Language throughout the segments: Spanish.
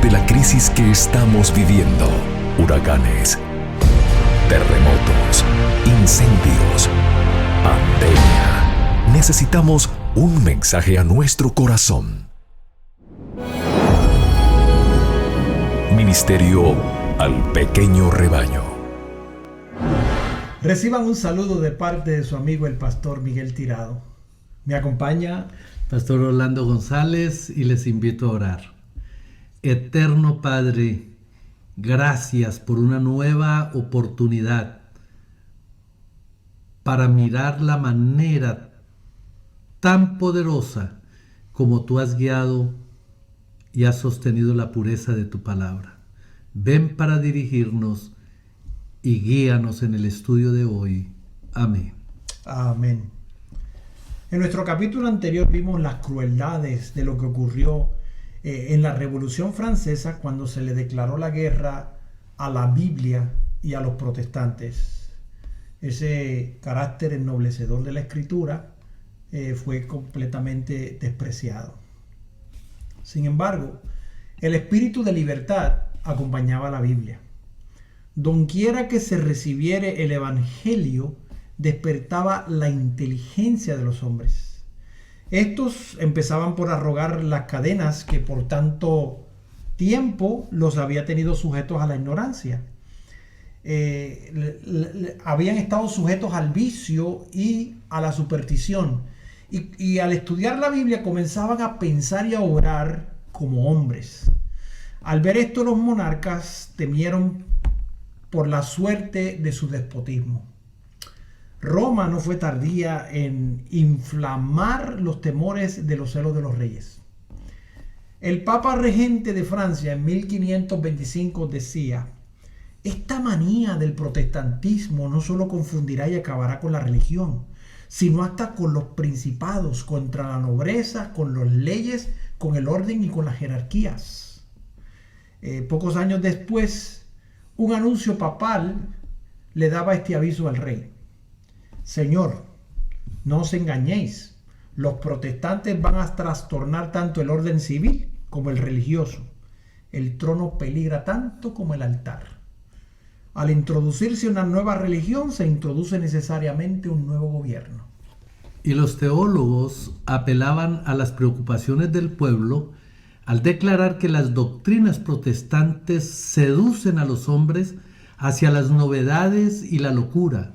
de la crisis que estamos viviendo: huracanes, terremotos, incendios, pandemia. Necesitamos un mensaje a nuestro corazón. Ministerio al pequeño rebaño. Reciban un saludo de parte de su amigo el pastor Miguel Tirado. Me acompaña Pastor Orlando González y les invito a orar. Eterno Padre, gracias por una nueva oportunidad para mirar la manera tan poderosa como tú has guiado y has sostenido la pureza de tu palabra. Ven para dirigirnos y guíanos en el estudio de hoy. Amén. Amén. En nuestro capítulo anterior vimos las crueldades de lo que ocurrió en la Revolución Francesa cuando se le declaró la guerra a la Biblia y a los protestantes. Ese carácter ennoblecedor de la Escritura fue completamente despreciado. Sin embargo, el espíritu de libertad acompañaba a la Biblia. Donquiera que se recibiere el Evangelio, despertaba la inteligencia de los hombres. Estos empezaban por arrogar las cadenas que por tanto tiempo los había tenido sujetos a la ignorancia. Habían estado sujetos al vicio y a la superstición. Y al estudiar la Biblia comenzaban a pensar y a orar como hombres. Al ver esto, los monarcas temieron por la suerte de su despotismo. Roma no fue tardía en inflamar los temores de los celos de los reyes. El Papa regente de Francia en 1525 decía: esta manía del protestantismo no solo confundirá y acabará con la religión, sino hasta con los principados, contra la nobleza, con las leyes, con el orden y con las jerarquías. Pocos años después, un anuncio papal le daba este aviso al rey: Señor, no os engañéis, los protestantes van a trastornar tanto el orden civil como el religioso. El trono peligra tanto como el altar. Al introducirse una nueva religión, se introduce necesariamente un nuevo gobierno. Y los teólogos apelaban a las preocupaciones del pueblo al declarar que las doctrinas protestantes seducen a los hombres hacia las novedades y la locura.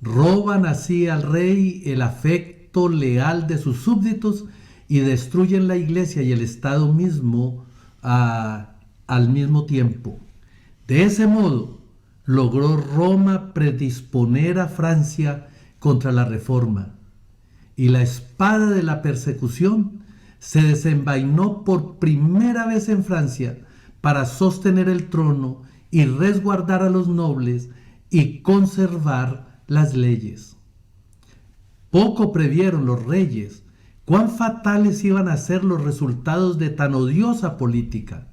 Roban así al rey el afecto leal de sus súbditos y destruyen la iglesia y el Estado mismo al mismo tiempo. De ese modo, logró Roma predisponer a Francia contra la Reforma, y la espada de la persecución se desenvainó por primera vez en Francia para sostener el trono y resguardar a los nobles y conservar las leyes. Poco previeron los reyes cuán fatales iban a ser los resultados de tan odiosa política.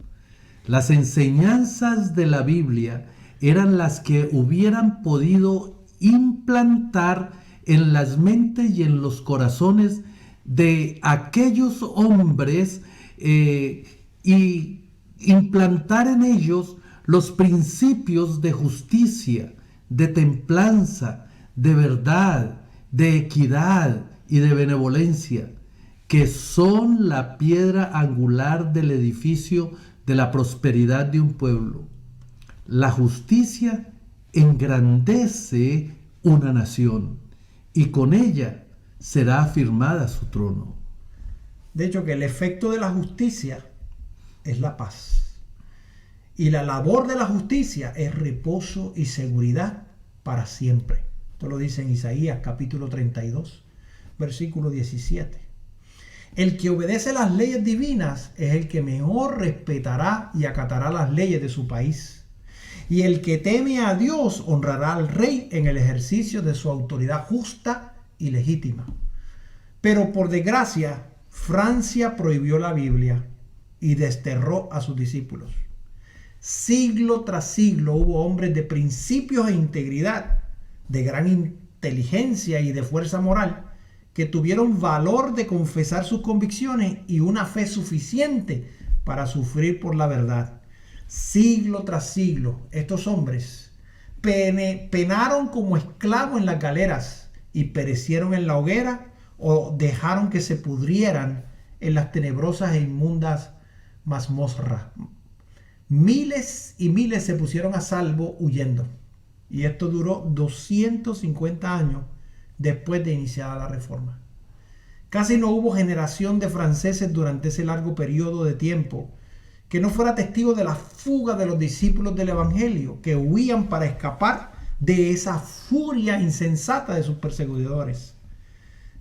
Las enseñanzas de la Biblia eran las que hubieran podido implantar en las mentes y en los corazones de aquellos hombres y implantar en ellos los principios de justicia, de templanza, de verdad, de equidad y de benevolencia, que son la piedra angular del edificio de la prosperidad de un pueblo. La justicia engrandece una nación y con ella será afirmada su trono. De hecho, que el efecto de la justicia es la paz. Y la labor de la justicia es reposo y seguridad para siempre. Esto lo dice en Isaías capítulo 32, versículo 17. El que obedece las leyes divinas es el que mejor respetará y acatará las leyes de su país. Y el que teme a Dios honrará al rey en el ejercicio de su autoridad justa y legítima. Pero por desgracia, Francia prohibió la Biblia y desterró a sus discípulos. Siglo tras siglo hubo hombres de principios e integridad, de gran inteligencia y de fuerza moral, que tuvieron valor de confesar sus convicciones y una fe suficiente para sufrir por la verdad. Siglo tras siglo, estos hombres penaron como esclavos en las galeras y perecieron en la hoguera o dejaron que se pudrieran en las tenebrosas e inmundas mazmorras. Miles y miles se pusieron a salvo huyendo. Y esto duró 250 años después de iniciada la Reforma. Casi no hubo generación de franceses durante ese largo periodo de tiempo que no fuera testigo de la fuga de los discípulos del Evangelio, que huían para escapar de esa furia insensata de sus perseguidores,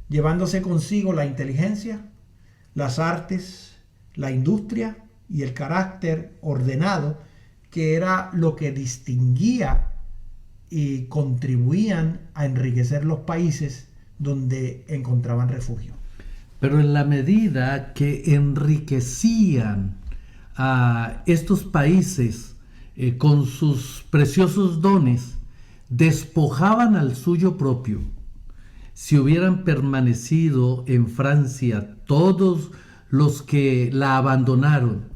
llevándose consigo la inteligencia, las artes, la industria y el carácter ordenado, que era lo que distinguía y contribuían a enriquecer los países donde encontraban refugio. Pero en la medida que enriquecían a estos países con sus preciosos dones, despojaban al suyo propio. Si hubieran permanecido en Francia todos los que la abandonaron,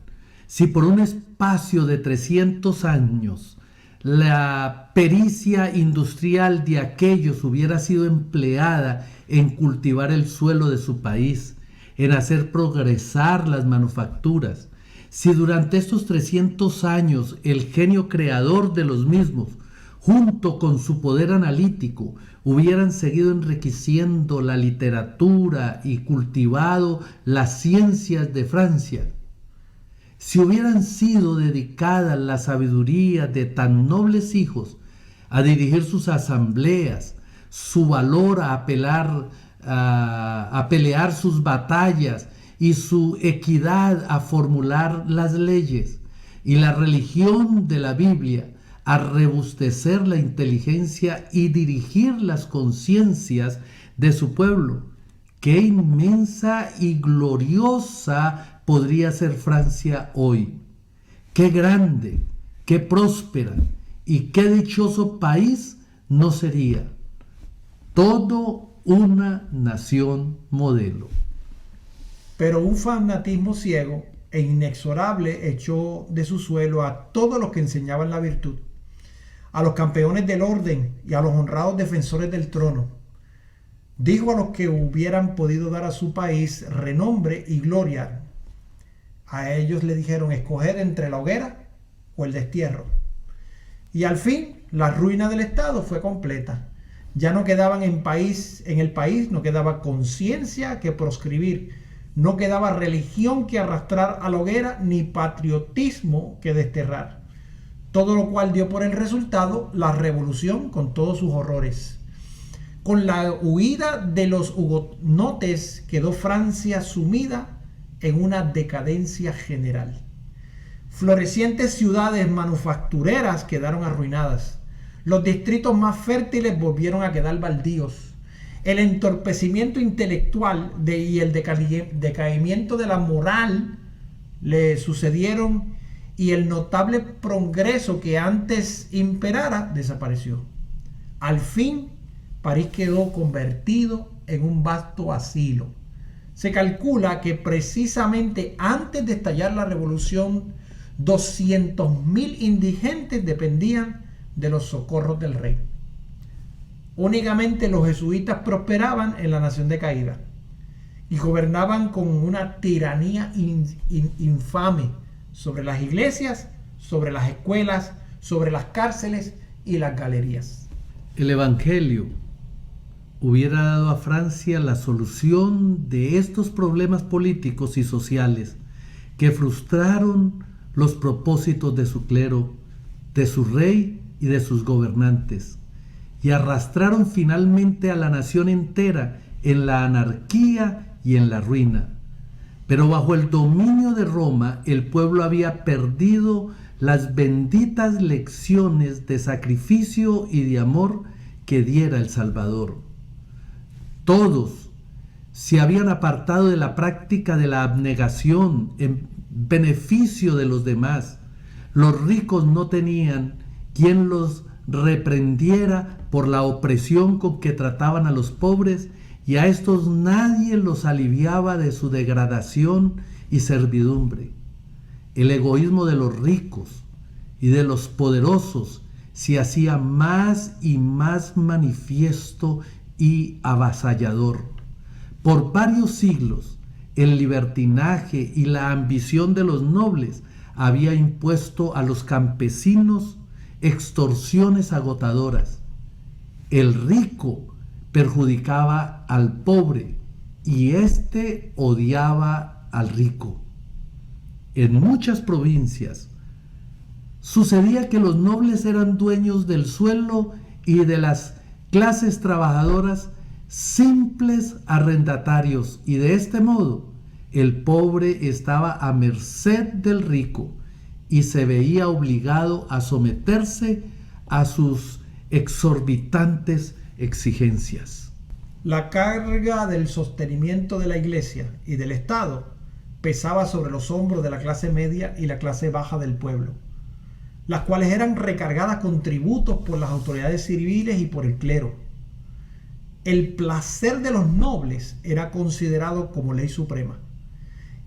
si por un espacio de 300 años la pericia industrial de aquellos hubiera sido empleada en cultivar el suelo de su país, en hacer progresar las manufacturas, si durante estos 300 años el genio creador de los mismos, junto con su poder analítico, hubieran seguido enriqueciendo la literatura y cultivado las ciencias de Francia, si hubieran sido dedicadas la sabiduría de tan nobles hijos a dirigir sus asambleas, su valor a pelear sus batallas y su equidad a formular las leyes, y la religión de la Biblia a rebustecer la inteligencia y dirigir las conciencias de su pueblo, qué inmensa y gloriosa podría ser Francia hoy. Qué grande, qué próspera y qué dichoso país no sería. Todo una nación modelo. Pero un fanatismo ciego e inexorable echó de su suelo a todos los que enseñaban la virtud, a los campeones del orden y a los honrados defensores del trono. Dijo a los que hubieran podido dar a su país renombre y gloria. A ellos le dijeron escoger entre la hoguera o el destierro. Y al fin la ruina del Estado fue completa. Ya no quedaban en el país no quedaba conciencia que proscribir, no quedaba religión que arrastrar a la hoguera, ni patriotismo que desterrar. Todo lo cual dio por el resultado la revolución con todos sus horrores. Con la huida de los hugonotes quedó Francia sumida en una decadencia general. Florecientes ciudades manufactureras quedaron arruinadas. Los distritos más fértiles volvieron a quedar baldíos. El entorpecimiento intelectual y el decaimiento de la moral le sucedieron, y el notable progreso que antes imperara desapareció. Al fin, París quedó convertido en un vasto asilo. Se calcula que precisamente antes de estallar la revolución, 200.000 indigentes dependían de los socorros del rey. Únicamente los jesuitas prosperaban en la nación decaída y gobernaban con una tiranía infame sobre las iglesias, sobre las escuelas, sobre las cárceles y las galerías. El Evangelio hubiera dado a Francia la solución de estos problemas políticos y sociales que frustraron los propósitos de su clero, de su rey y de sus gobernantes, y arrastraron finalmente a la nación entera en la anarquía y en la ruina. Pero bajo el dominio de Roma, el pueblo había perdido las benditas lecciones de sacrificio y de amor que diera el Salvador. Todos se habían apartado de la práctica de la abnegación en beneficio de los demás. Los ricos no tenían quien los reprendiera por la opresión con que trataban a los pobres, y a estos nadie los aliviaba de su degradación y servidumbre. el egoísmo de los ricos y de los poderosos se hacía más y más manifiesto y avasallador. Por varios siglos, el libertinaje y la ambición de los nobles había impuesto a los campesinos extorsiones agotadoras. El rico perjudicaba al pobre y éste odiaba al rico. En muchas provincias sucedía que los nobles eran dueños del suelo y de las clases trabajadoras simples arrendatarios, y de este modo el pobre estaba a merced del rico y se veía obligado a someterse a sus exorbitantes exigencias. La carga del sostenimiento de la Iglesia y del Estado pesaba sobre los hombros de la clase media y la clase baja del pueblo, las cuales eran recargadas con tributos por las autoridades civiles y por el clero. El placer de los nobles era considerado como ley suprema,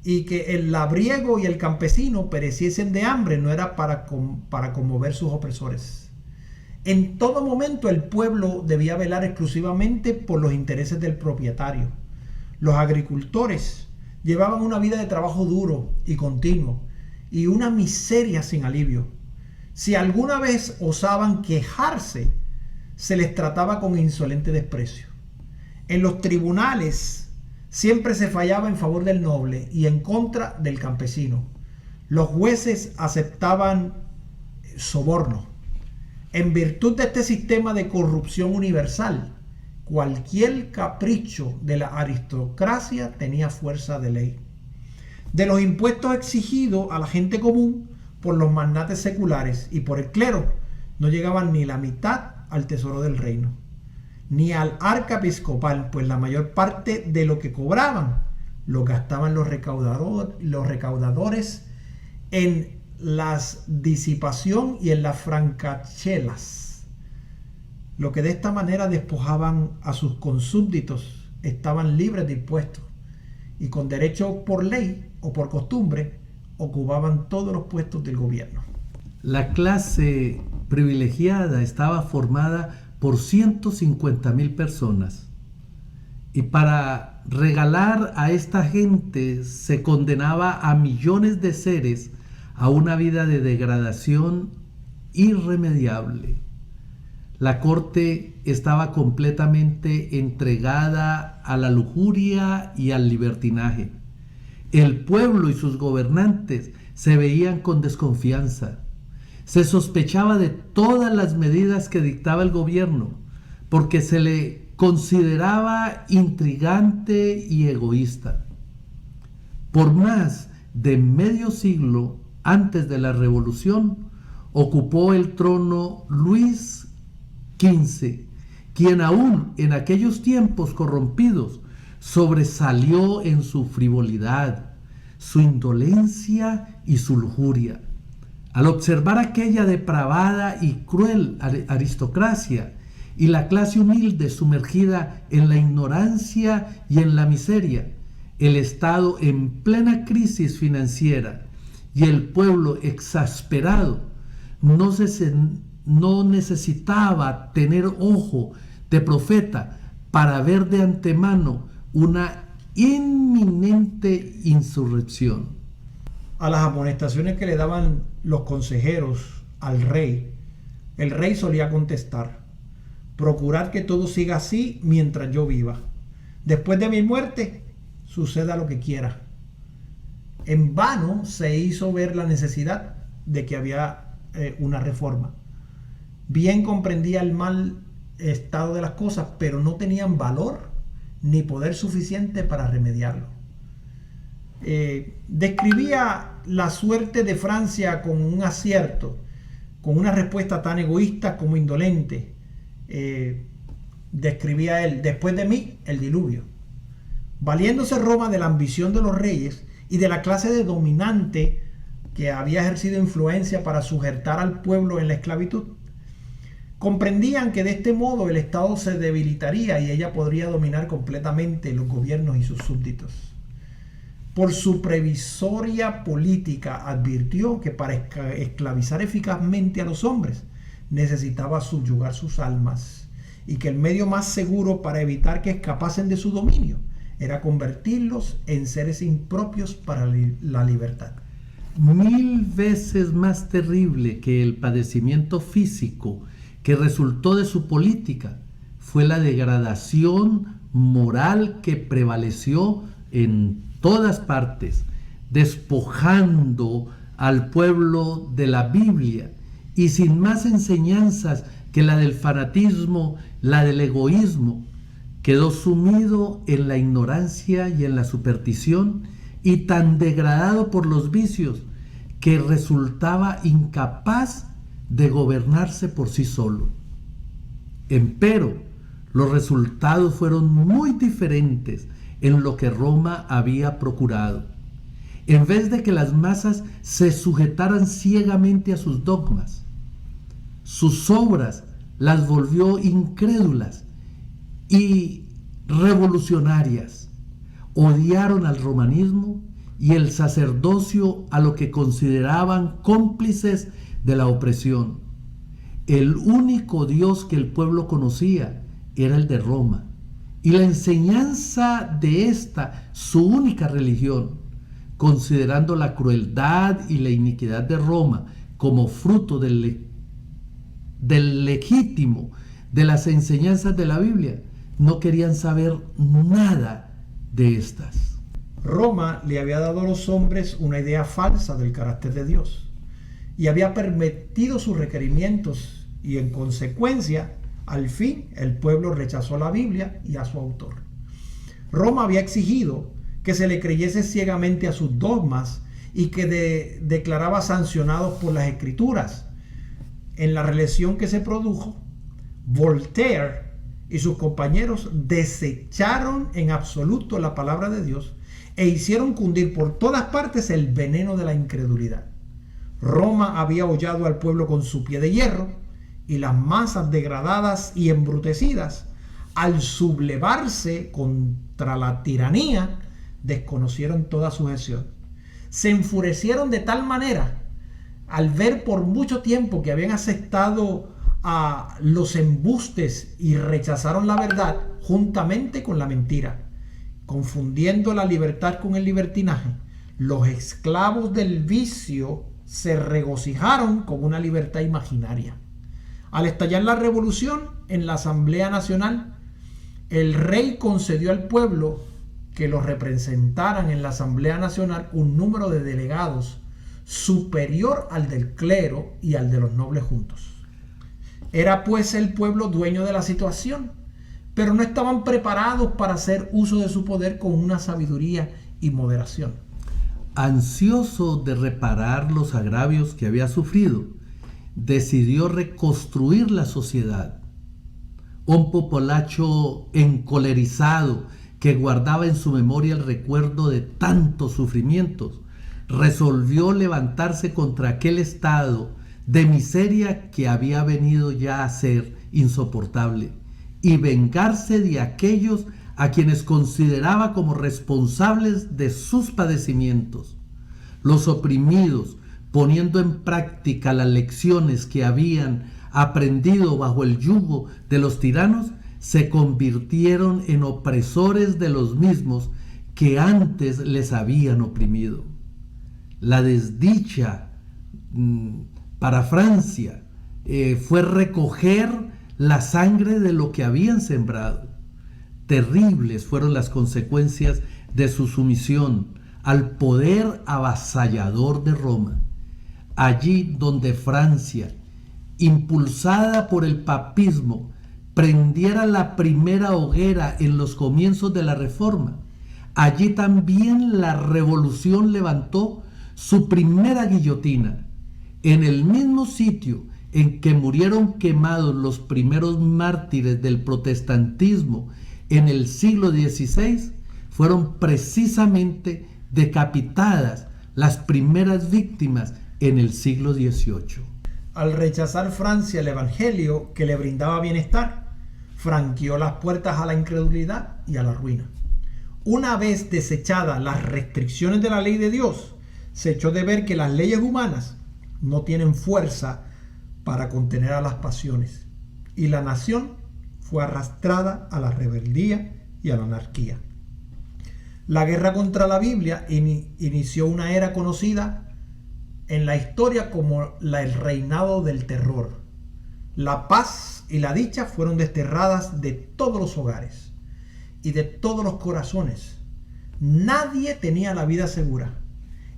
y que el labriego y el campesino pereciesen de hambre no era para conmover sus opresores. En todo momento el pueblo debía velar exclusivamente por los intereses del propietario. Los agricultores llevaban una vida de trabajo duro y continuo y una miseria sin alivio. Si alguna vez osaban quejarse, se les trataba con insolente desprecio. En los tribunales siempre se fallaba en favor del noble y en contra del campesino. Los jueces aceptaban soborno. En virtud de este sistema de corrupción universal, cualquier capricho de la aristocracia tenía fuerza de ley. De los impuestos exigidos a la gente común por los magnates seculares y por el clero, no llegaban ni la mitad al tesoro del reino, ni al arca episcopal, pues la mayor parte de lo que cobraban lo gastaban los recaudadores en la disipación y en las francachelas. Lo que de esta manera despojaban a sus consúbditos estaban libres de impuestos y con derecho por ley o por costumbre ocupaban todos los puestos del gobierno. La clase privilegiada estaba formada por 150,000 personas, y para regalar a esta gente se condenaba a millones de seres a una vida de degradación irremediable. La corte estaba completamente entregada a la lujuria y al libertinaje. El pueblo y sus gobernantes se veían con desconfianza. Se sospechaba de todas las medidas que dictaba el gobierno, porque se le consideraba intrigante y egoísta. Por más de medio siglo antes de la Revolución, ocupó el trono Luis XV, quien aún en aquellos tiempos corrompidos sobresalió en su frivolidad, su indolencia y su lujuria. Al observar aquella depravada y cruel aristocracia y la clase humilde sumergida en la ignorancia y en la miseria, el Estado en plena crisis financiera y el pueblo exasperado, no necesitaba tener ojo de profeta para ver de antemano una inminente insurrección. A las amonestaciones que le daban los consejeros al rey, el rey solía contestar: procurad que todo siga así mientras yo viva. Después de mi muerte, suceda lo que quiera. En vano se hizo ver la necesidad de que había una reforma. Bien comprendía el mal estado de las cosas, pero no tenían valor ni poder suficiente para remediarlo. Describía la suerte de Francia con un acierto, con una respuesta tan egoísta como indolente. Describía él: después de mí, el diluvio. Valiéndose Roma de la ambición de los reyes y de la clase de dominante que había ejercido influencia para sujetar al pueblo en la esclavitud, comprendían que de este modo el Estado se debilitaría y ella podría dominar completamente los gobiernos y sus súbditos. Por su previsoria política advirtió que para esclavizar eficazmente a los hombres necesitaba subyugar sus almas y que el medio más seguro para evitar que escapasen de su dominio era convertirlos en seres impropios para la libertad. 1000 veces más terrible que el padecimiento físico que resultó de su política fue la degradación moral que prevaleció en todas partes, despojando al pueblo de la Biblia y sin más enseñanzas que la del fanatismo, la del egoísmo, quedó sumido en la ignorancia y en la superstición y tan degradado por los vicios que resultaba incapaz de gobernarse por sí solo. Empero, los resultados fueron muy diferentes en lo que Roma había procurado. En vez de que las masas se sujetaran ciegamente a sus dogmas, sus obras las volvió incrédulas y revolucionarias. Odiaron al romanismo y el sacerdocio a lo que consideraban cómplices de la opresión. El único Dios que el pueblo conocía era el de Roma, y la enseñanza de esta, su única religión, considerando la crueldad y la iniquidad de Roma como fruto del legítimo de las enseñanzas de la Biblia, no querían saber nada de estas. Roma le había dado a los hombres una idea falsa del carácter de Dios y había permitido sus requerimientos, y en consecuencia, al fin, el pueblo rechazó la Biblia y a su autor. Roma había exigido que se le creyese ciegamente a sus dogmas y que declaraba sancionados por las Escrituras. En la reelección que se produjo, Voltaire y sus compañeros desecharon en absoluto la palabra de Dios e hicieron cundir por todas partes el veneno de la incredulidad. Roma había hollado al pueblo con su pie de hierro, y las masas degradadas y embrutecidas, al sublevarse contra la tiranía, desconocieron toda sujeción. Se enfurecieron de tal manera al ver por mucho tiempo que habían aceptado a los embustes y rechazaron la verdad juntamente con la mentira, confundiendo la libertad con el libertinaje. Los esclavos del vicio se regocijaron con una libertad imaginaria. Al estallar la revolución en la Asamblea Nacional, el rey concedió al pueblo que los representaran en la Asamblea Nacional un número de delegados superior al del clero y al de los nobles juntos. Era pues el pueblo dueño de la situación, pero no estaban preparados para hacer uso de su poder con una sabiduría y moderación. Ansioso de reparar los agravios que había sufrido, decidió reconstruir la sociedad. Un populacho encolerizado que guardaba en su memoria el recuerdo de tantos sufrimientos, resolvió levantarse contra aquel estado de miseria que había venido ya a ser insoportable y vengarse de aquellos a quienes consideraba como responsables de sus padecimientos. Los oprimidos, poniendo en práctica las lecciones que habían aprendido bajo el yugo de los tiranos, se convirtieron en opresores de los mismos que antes les habían oprimido. La desdicha para Francia fue recoger la sangre de lo que habían sembrado. Terribles fueron las consecuencias de su sumisión al poder avasallador de Roma. Allí donde Francia, impulsada por el papismo, prendiera la primera hoguera en los comienzos de la Reforma, allí también la Revolución levantó su primera guillotina. En el mismo sitio en que murieron quemados los primeros mártires del protestantismo en el siglo XVI, fueron precisamente decapitadas las primeras víctimas en el siglo XVIII. Al rechazar Francia el evangelio que le brindaba bienestar, franqueó las puertas a la incredulidad y a la ruina. Una vez desechadas las restricciones de la ley de Dios, se echó de ver que las leyes humanas no tienen fuerza para contener a las pasiones, y la nación fue arrastrada a la rebeldía y a la anarquía. La guerra contra la Biblia inició una era conocida en la historia como el reinado del terror. La paz y la dicha fueron desterradas de todos los hogares y de todos los corazones. Nadie tenía la vida segura.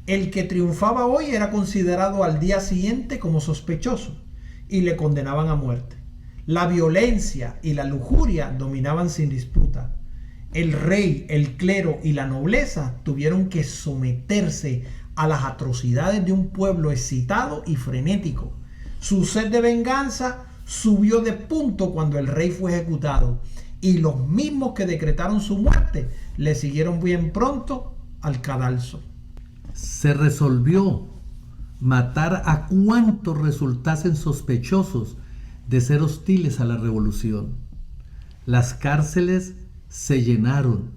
El que triunfaba hoy era considerado al día siguiente como sospechoso y le condenaban a muerte. La violencia y la lujuria dominaban sin disputa. El rey, el clero y la nobleza tuvieron que someterse a las atrocidades de un pueblo excitado y frenético. Su sed de venganza subió de punto cuando el rey fue ejecutado, y los mismos que decretaron su muerte le siguieron bien pronto al cadalso. Se resolvió matar a cuantos resultasen sospechosos de ser hostiles a la revolución. Las cárceles se llenaron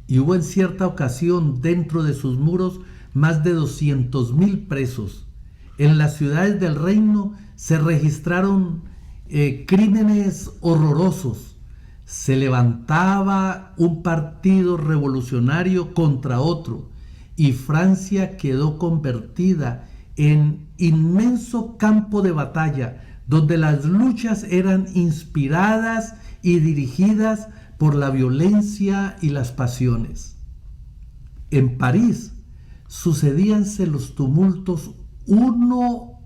y hubo en cierta ocasión dentro de sus muros más de 200,000 presos. En las ciudades del reino se registraron crímenes horrorosos. Se levantaba un partido revolucionario contra otro y Francia quedó convertida en inmenso campo de batalla donde las luchas eran inspiradas y dirigidas por la violencia y las pasiones. En París sucedíanse los tumultos uno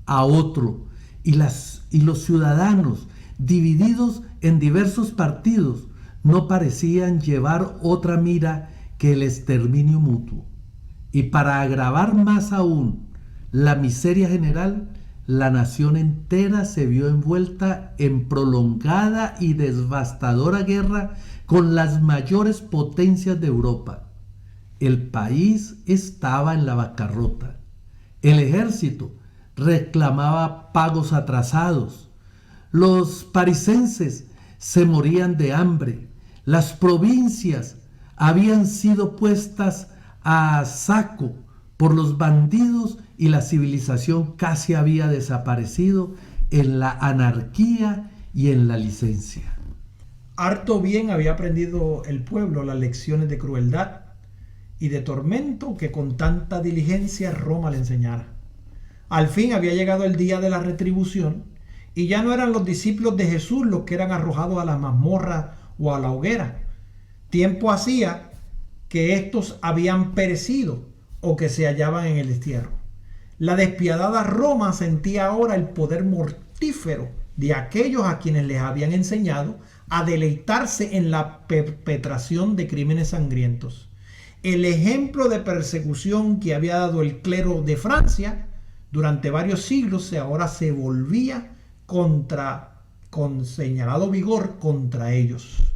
a otro y los ciudadanos, divididos en diversos partidos, no parecían llevar otra mira que el exterminio mutuo. Y para agravar más aún la miseria general, la nación entera se vio envuelta en prolongada y devastadora guerra con las mayores potencias de Europa. El país estaba en la bancarrota. El ejército reclamaba pagos atrasados. Los parisenses se morían de hambre. Las provincias habían sido puestas a saco por los bandidos y la civilización casi había desaparecido en la anarquía y en la licencia. Harto bien había aprendido el pueblo las lecciones de crueldad y de tormento que con tanta diligencia Roma le enseñara. Al fin había llegado el día de la retribución y ya no eran los discípulos de Jesús los que eran arrojados a la mazmorra o a la hoguera. Tiempo hacía que estos habían perecido o que se hallaban en el destierro. La despiadada Roma sentía ahora el poder mortífero de aquellos a quienes les habían enseñado a deleitarse en la perpetración de crímenes sangrientos. El ejemplo de persecución que había dado el clero de Francia durante varios siglos ahora se volvía con señalado vigor contra ellos.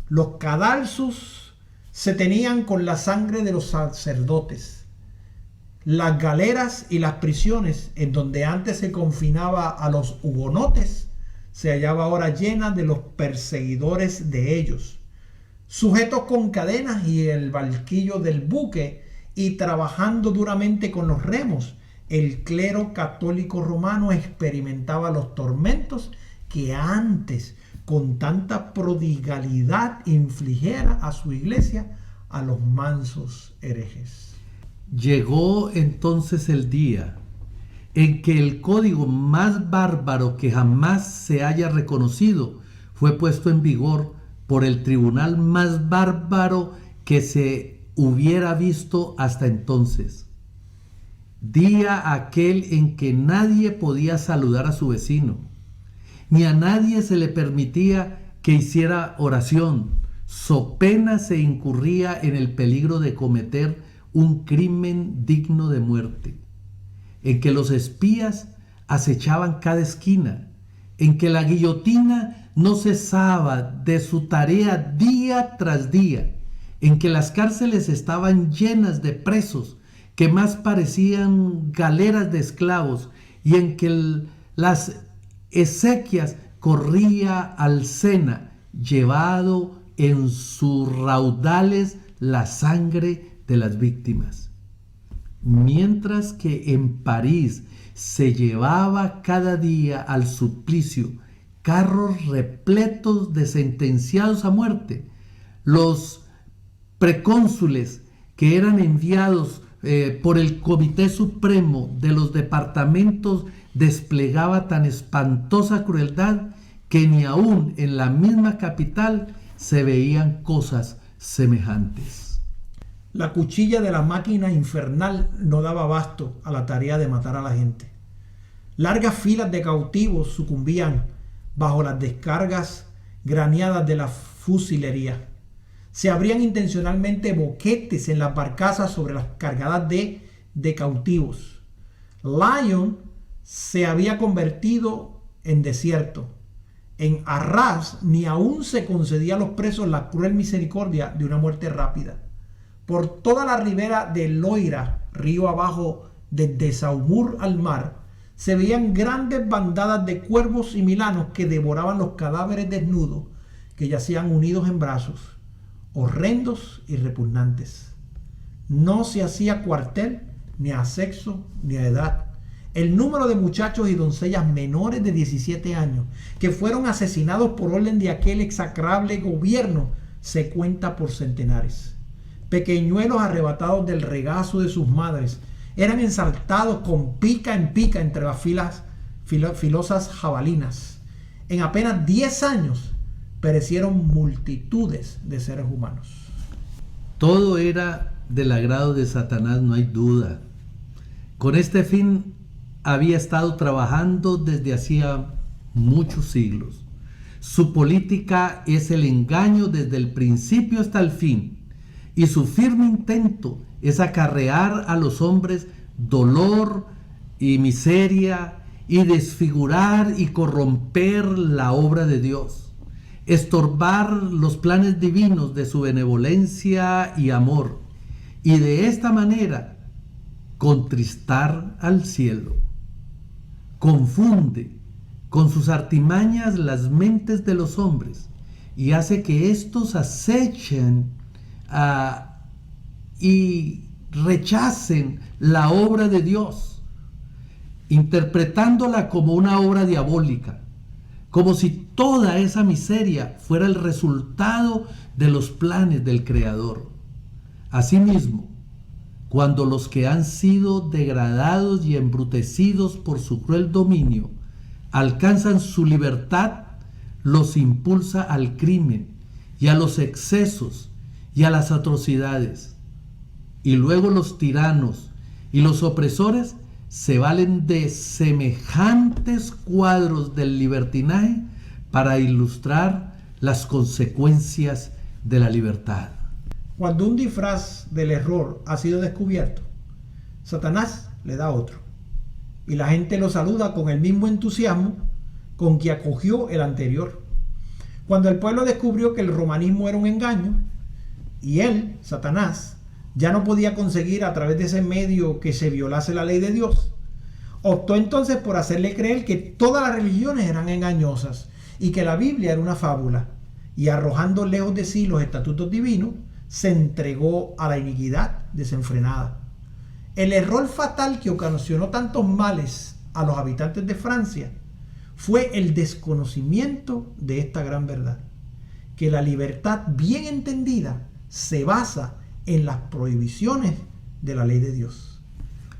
Los cadalsos se tenían con la sangre de los sacerdotes. Las galeras y las prisiones en donde antes se confinaba a los hugonotes se hallaba ahora llenas de los perseguidores de ellos. Sujetos con cadenas y el barquillo del buque y trabajando duramente con los remos, el clero católico romano experimentaba los tormentos que antes con tanta prodigalidad infligiera a su iglesia a los mansos herejes. Llegó entonces el día en que el código más bárbaro que jamás se haya reconocido fue puesto en vigor por el tribunal más bárbaro que se hubiera visto hasta entonces. Día aquel en que nadie podía saludar a su vecino, ni a nadie se le permitía que hiciera oración, so pena se incurría en el peligro de cometer un crimen digno de muerte, en que los espías acechaban cada esquina, en que la guillotina no cesaba de su tarea día tras día, en que las cárceles estaban llenas de presos que más parecían galeras de esclavos y en que las exequias corría al Sena, llevado en sus raudales la sangre de las víctimas. Mientras que en París se llevaba cada día al suplicio carros repletos de sentenciados a muerte, los precónsules que eran enviados por el Comité Supremo de los departamentos desplegaba tan espantosa crueldad que ni aún en la misma capital se veían cosas semejantes. La cuchilla de la máquina infernal no daba abasto a la tarea de matar a la gente. Largas filas de cautivos sucumbían bajo las descargas graneadas de la fusilería. Se abrían intencionalmente boquetes en las barcazas sobre las cargadas de cautivos. Lyon se había convertido en desierto. En Arras ni aún se concedía a los presos la cruel misericordia de una muerte rápida. Por toda la ribera de Loira, río abajo desde Saumur al mar, se veían grandes bandadas de cuervos y milanos que devoraban los cadáveres desnudos que yacían unidos en brazos, horrendos y repugnantes. No se hacía cuartel ni a sexo ni a edad. El número de muchachos y doncellas menores de 17 años que fueron asesinados por orden de aquel execrable gobierno se cuenta por centenares. Pequeñuelos arrebatados del regazo de sus madres eran ensaltados con pica en pica entre las filosas jabalinas. En apenas 10 años perecieron multitudes de seres humanos. Todo era del agrado de Satanás, no hay duda. Con este fin había estado trabajando desde hacía muchos siglos. Su política es el engaño desde el principio hasta el fin, y su firme intento es acarrear a los hombres dolor y miseria y desfigurar y corromper la obra de Dios, estorbar los planes divinos de su benevolencia y amor, y de esta manera contristar al cielo. Confunde con sus artimañas las mentes de los hombres y hace que éstos acechen y rechacen la obra de Dios, interpretándola como una obra diabólica, como si toda esa miseria fuera el resultado de los planes del Creador. Asimismo, cuando los que han sido degradados y embrutecidos por su cruel dominio alcanzan su libertad, los impulsa al crimen y a los excesos y a las atrocidades. Y luego los tiranos y los opresores se valen de semejantes cuadros del libertinaje para ilustrar las consecuencias de la libertad. Cuando un disfraz del error ha sido descubierto, Satanás le da otro, y la gente lo saluda con el mismo entusiasmo con que acogió el anterior. Cuando el pueblo descubrió que el romanismo era un engaño, y él, Satanás, ya no podía conseguir a través de ese medio que se violase la ley de Dios, optó entonces por hacerle creer que todas las religiones eran engañosas y que la Biblia era una fábula, y arrojando lejos de sí los estatutos divinos, se entregó a la iniquidad desenfrenada. El error fatal que ocasionó tantos males a los habitantes de Francia fue el desconocimiento de esta gran verdad, que la libertad bien entendida se basa en las prohibiciones de la ley de Dios.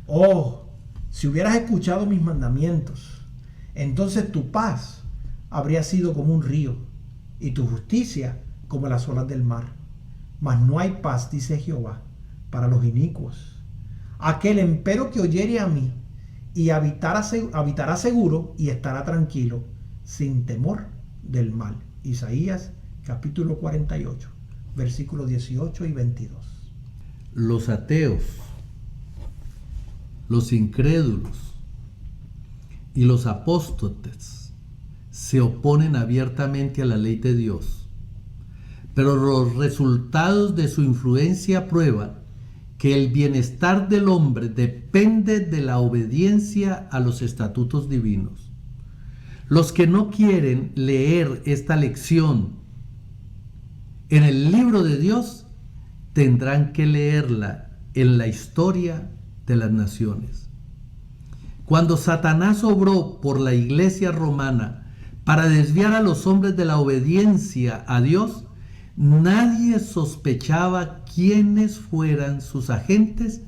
Oh, si hubieras escuchado mis mandamientos, entonces tu paz habría sido como un río y tu justicia como las olas del mar. Mas no hay paz, dice Jehová, para los inicuos. Aquel empero que oyere a mí y habitará seguro y estará tranquilo, sin temor del mal. Isaías capítulo 48, versículos 18 y 22. Los ateos, los incrédulos y los apóstatas se oponen abiertamente a la ley de Dios, pero los resultados de su influencia prueban que el bienestar del hombre depende de la obediencia a los estatutos divinos. Los que no quieren leer esta lección en el libro de Dios, tendrán que leerla en la historia de las naciones. Cuando Satanás obró por la iglesia romana para desviar a los hombres de la obediencia a Dios, nadie sospechaba quiénes fueran sus agentes,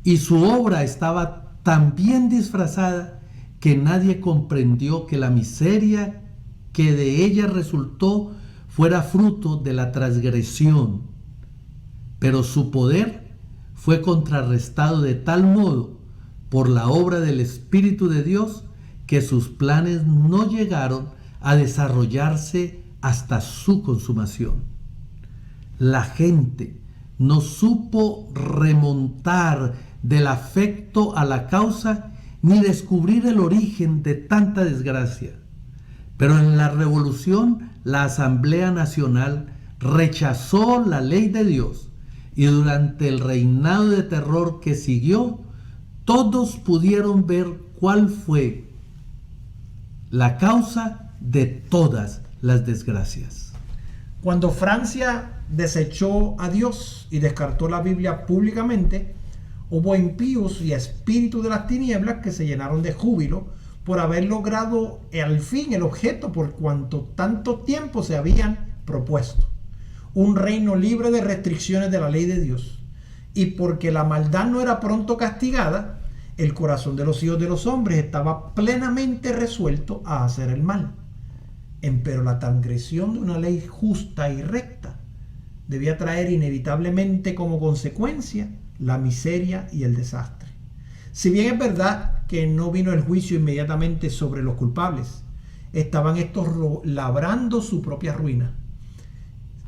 y su obra estaba tan bien disfrazada que nadie comprendió que la miseria que de ella resultó fuera fruto de la transgresión. Pero su poder fue contrarrestado de tal modo por la obra del Espíritu de Dios que sus planes no llegaron a desarrollarse hasta su consumación. La gente no supo remontar del afecto a la causa ni descubrir el origen de tanta desgracia. Pero en la revolución, la Asamblea Nacional rechazó la ley de Dios, y durante el reinado de terror que siguió, todos pudieron ver cuál fue la causa de todas las desgracias. Cuando Francia desechó a Dios y descartó la Biblia públicamente, hubo impíos y espíritus de las tinieblas que se llenaron de júbilo por haber logrado al fin el objeto por cuanto tanto tiempo se habían propuesto: un reino libre de restricciones de la ley de Dios. Y porque la maldad no era pronto castigada, el corazón de los hijos de los hombres estaba plenamente resuelto a hacer el mal. Pero la transgresión de una ley justa y recta debía traer inevitablemente como consecuencia la miseria y el desastre. Si bien es verdad que no vino el juicio inmediatamente sobre los culpables, estaban estos labrando su propia ruina.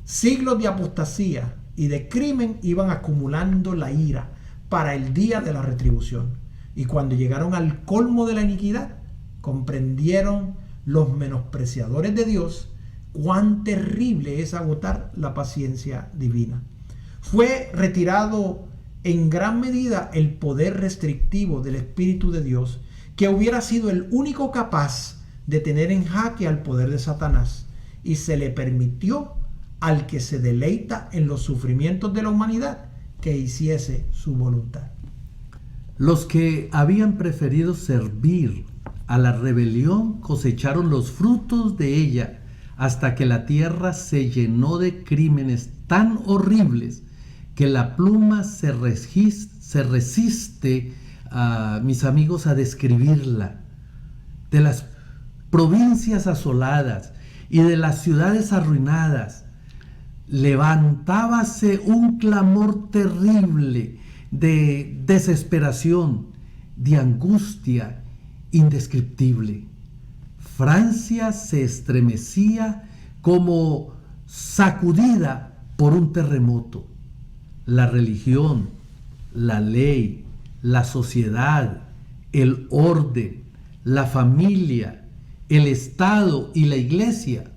Siglos de apostasía y de crimen iban acumulando la ira para el día de la retribución. Y cuando llegaron al colmo de la iniquidad, comprendieron los menospreciadores de Dios cuán terrible es agotar la paciencia divina. Fue retirado en gran medida el poder restrictivo del Espíritu de Dios, que hubiera sido el único capaz de tener en jaque al poder de Satanás, y se le permitió al que se deleita en los sufrimientos de la humanidad que hiciese su voluntad. Los que habían preferido servir a la rebelión cosecharon los frutos de ella, hasta que la tierra se llenó de crímenes tan horribles que la pluma se resiste, mis amigos, a describirla. De las provincias asoladas y de las ciudades arruinadas, levantábase un clamor terrible de desesperación, de angustia indescriptible. Francia se estremecía como sacudida por un terremoto. La religión, la ley, la sociedad, el orden, la familia, el Estado y la iglesia,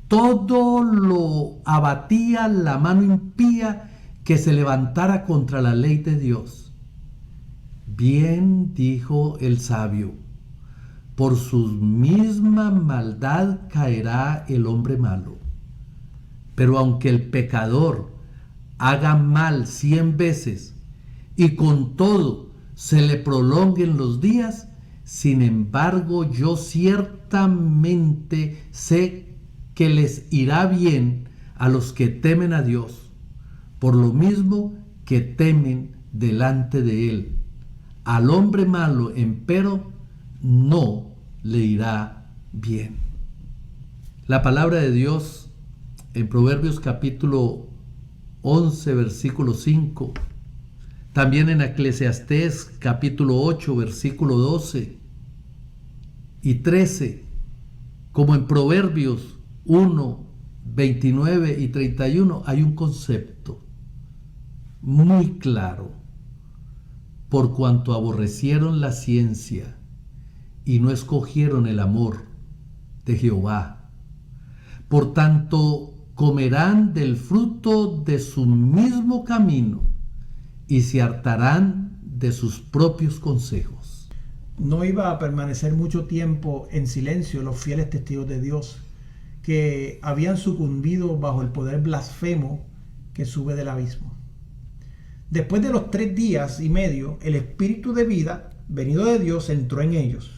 todo lo abatía la mano impía que se levantara contra la ley de Dios. Bien dijo el sabio: por su misma maldad caerá el hombre malo. Pero aunque el pecador haga mal 100 veces y con todo se le prolonguen los días, sin embargo yo ciertamente sé que les irá bien a los que temen a Dios, por lo mismo que temen delante de Él. Al hombre malo, empero, no le irá bien. La palabra de Dios en Proverbios capítulo 11, versículo 5, también en Eclesiastés capítulo 8, versículo 12 y 13, como en Proverbios 1, 29 y 31, hay un concepto muy claro: por cuanto aborrecieron la ciencia y no escogieron el amor de Jehová, por tanto comerán del fruto de su mismo camino y se hartarán de sus propios consejos. No iba a permanecer mucho tiempo en silencio los fieles testigos de Dios que habían sucumbido bajo el poder blasfemo que sube del abismo. Después de los 3 días y medio, el espíritu de vida venido de Dios entró en ellos,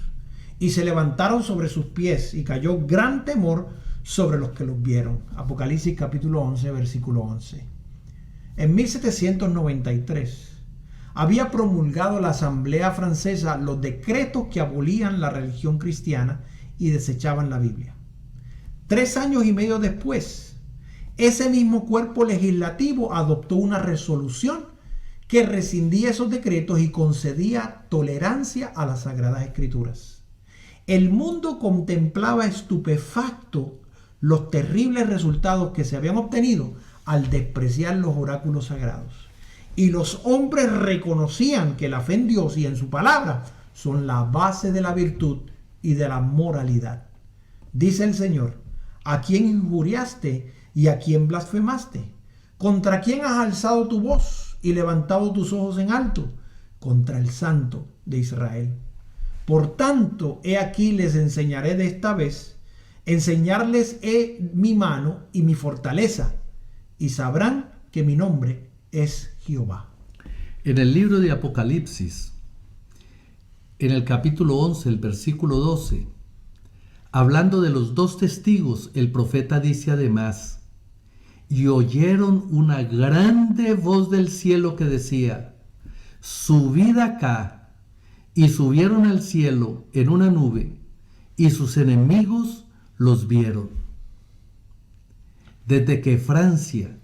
y se levantaron sobre sus pies, y cayó gran temor sobre los que los vieron. Apocalipsis capítulo 11, versículo 11. En 1793 había promulgado la Asamblea Francesa los decretos que abolían la religión cristiana y desechaban la Biblia. 3 años y medio después, ese mismo cuerpo legislativo adoptó una resolución que rescindía esos decretos y concedía tolerancia a las Sagradas Escrituras. El mundo contemplaba estupefacto los terribles resultados que se habían obtenido al despreciar los oráculos sagrados. Y los hombres reconocían que la fe en Dios y en su palabra son la base de la virtud y de la moralidad. Dice el Señor: ¿a quién injuriaste y a quién blasfemaste? ¿Contra quién has alzado tu voz y levantado tus ojos en alto? Contra el Santo de Israel. Por tanto, he aquí les enseñaré de esta vez, enseñarles he mi mano y mi fortaleza, y sabrán que mi nombre es Jehová. En el libro de Apocalipsis, en el capítulo 11, el versículo 12, hablando de los 2 testigos, el profeta dice además: y oyeron una grande voz del cielo que decía: subid acá. Y subieron al cielo en una nube, y sus enemigos los vieron. Desde que Francia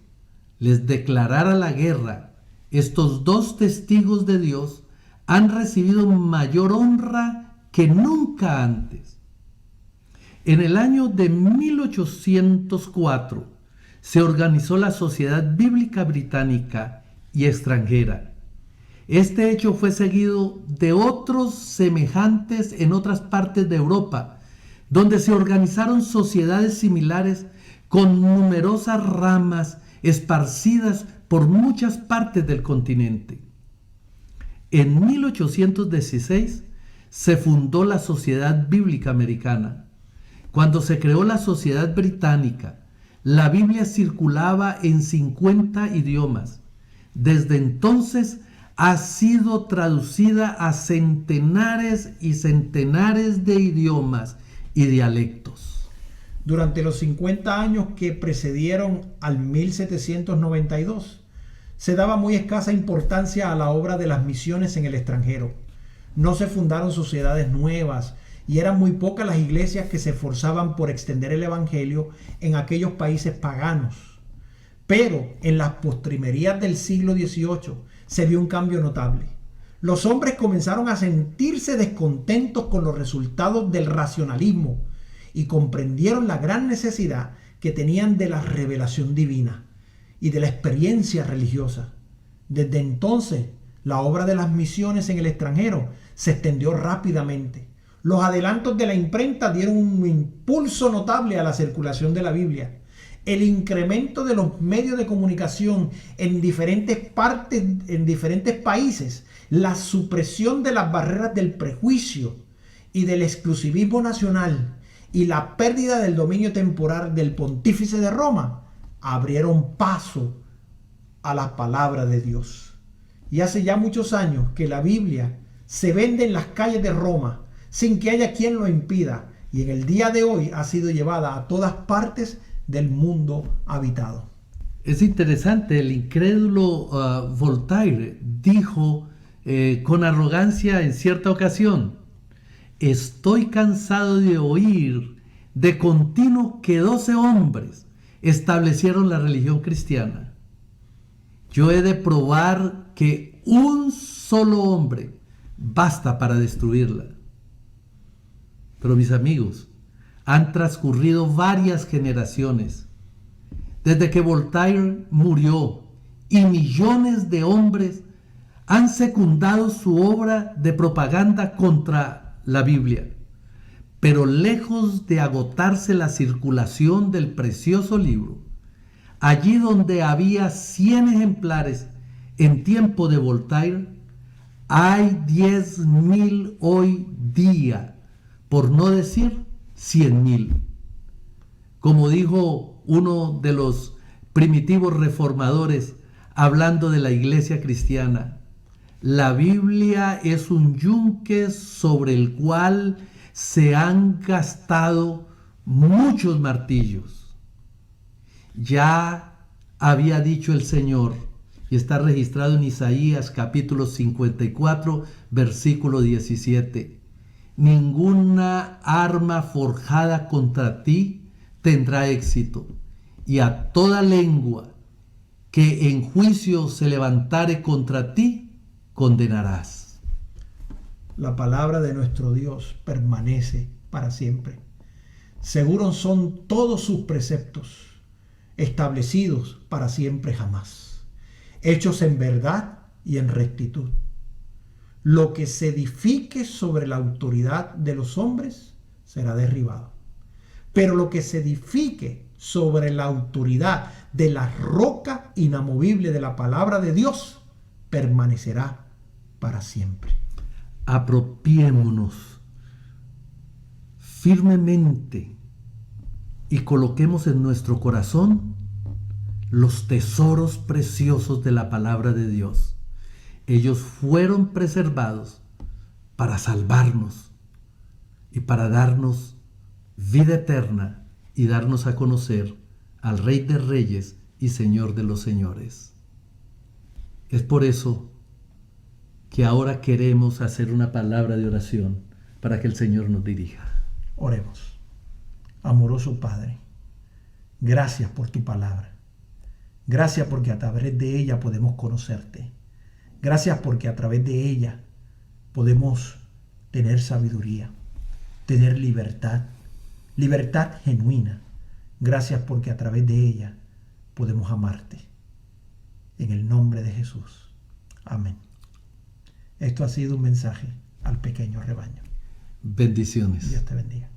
les declarara la guerra, estos 2 testigos de Dios han recibido mayor honra que nunca antes. En el año de 1804 se organizó la Sociedad Bíblica Británica y Extranjera. Este hecho fue seguido de otros semejantes en otras partes de Europa, donde se organizaron sociedades similares con numerosas ramas esparcidas por muchas partes del continente. En 1816 se fundó la Sociedad Bíblica Americana. Cuando se creó la Sociedad Británica, la Biblia circulaba en 50 idiomas. Desde entonces ha sido traducida a centenares y centenares de idiomas y dialectos. Durante los 50 años que precedieron al 1792, se daba muy escasa importancia a la obra de las misiones en el extranjero. No se fundaron sociedades nuevas y eran muy pocas las iglesias que se esforzaban por extender el evangelio en aquellos países paganos. Pero en las postrimerías del siglo XVIII se vio un cambio notable. Los hombres comenzaron a sentirse descontentos con los resultados del racionalismo y comprendieron la gran necesidad que tenían de la revelación divina y de la experiencia religiosa. Desde entonces, la obra de las misiones en el extranjero se extendió rápidamente. Los adelantos de la imprenta dieron un impulso notable a la circulación de la Biblia. El incremento de los medios de comunicación en diferentes países, la supresión de las barreras del prejuicio y del exclusivismo nacional y la pérdida del dominio temporal del pontífice de Roma abrieron paso a la palabra de Dios. Y hace ya muchos años que la Biblia se vende en las calles de Roma sin que haya quien lo impida, y en el día de hoy ha sido llevada a todas partes del mundo habitado. Es interesante, el incrédulo Voltaire dijo con arrogancia en cierta ocasión: estoy cansado de oír de continuo que 12 hombres establecieron la religión cristiana. Yo he de probar que un solo hombre basta para destruirla. Pero mis amigos, han transcurrido varias generaciones desde que Voltaire murió y millones de hombres han secundado su obra de propaganda contra la Biblia. Pero lejos de agotarse la circulación del precioso libro, allí donde había 100 ejemplares en tiempo de Voltaire, hay 10.000 hoy día, por no decir 100.000. Como dijo uno de los primitivos reformadores hablando de la iglesia cristiana, la Biblia es un yunque sobre el cual se han gastado muchos martillos. Ya había dicho el Señor, y está registrado en Isaías capítulo 54, versículo 17. Ninguna arma forjada contra ti tendrá éxito, y a toda lengua que en juicio se levantare contra ti, condenarás. La palabra de nuestro Dios permanece para siempre. Seguros son todos sus preceptos, establecidos para siempre jamás, hechos en verdad y en rectitud. Lo que se edifique sobre la autoridad de los hombres será derribado, pero lo que se edifique sobre la autoridad de la roca inamovible de la palabra de Dios permanecerá para siempre. Apropiémonos firmemente y coloquemos en nuestro corazón los tesoros preciosos de la palabra de Dios. Ellos fueron preservados para salvarnos y para darnos vida eterna y darnos a conocer al Rey de Reyes y Señor de los Señores. Es por eso que ahora queremos hacer una palabra de oración para que el Señor nos dirija. Oremos. Amoroso Padre, gracias por tu palabra. Gracias porque a través de ella podemos conocerte. Gracias porque a través de ella podemos tener sabiduría, tener libertad, libertad genuina. Gracias porque a través de ella podemos amarte. En el nombre de Jesús. Amén. Esto ha sido un mensaje al pequeño rebaño. Bendiciones. Dios te bendiga.